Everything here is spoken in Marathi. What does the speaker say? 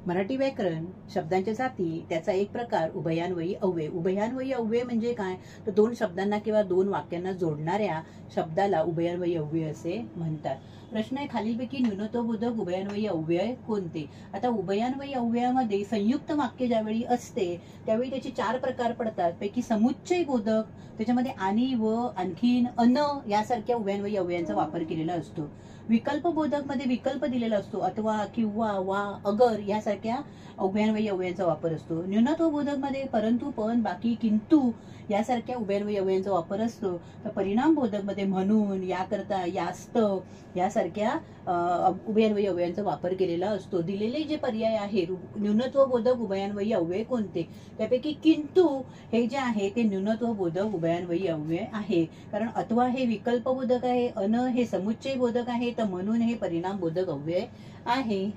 मराठी व्याकरण शब्दांच्या जाती त्याचा एक प्रकार उभयान्वयी अव्यय. उभयान्वयी अव्यय म्हणजे काय, तर दोन शब्दांना किंवा दोन वाक्यांना जोडणाऱ्या शब्दाला उभयान्वयी अव्यय असे म्हणतात. प्रश्न आहे खालीलपैकी न्यूनत्वबोधक उभयान्वयी अव्यय कोणते. आता उभयान्वयी अव्ययामध्ये संयुक्त वाक्य ज्यावेळी असते त्यावेळी त्याचे चार प्रकार पडतात. पैकी समुच्चय बोधक, त्याच्यामध्ये आणि, व, आणखीन, अन यासारख्या उभयान्वयी अव्ययांचा वापर केलेला असतो. विकल्प बोधक मध्ये विकल्प दिलेला असतो, अथवा, किंवा, वा, अगर यासारख्या उभयान्वयी अव्ययांचा वापर असतो. न्यूनत्व बोधक मध्ये परंतु, पण, बाकी, किंतु यासारख्या उभयान्वयी अव्ययांचा वापर असतो. तर परिणाम बोधक मध्ये म्हणून, याकरता, यास्त यासारख्या उभयान्वयी अव्ययांचा वापर केलेला असतो. दिलेले जे पर्याय आहेत न्यूनत्व बोधक उभयान्वयी अव्यय कोणते, त्यापैकी किंतु हे जे आहे ते न्यूनत्व बोधक उभयान्वयी अव्यय आहे. कारण अथवा हे विकल्प बोधक आहे, अन हे समुच्चय बोधक आहे, तर म्हणून हे परिणाम बोधक अव्यय आहे.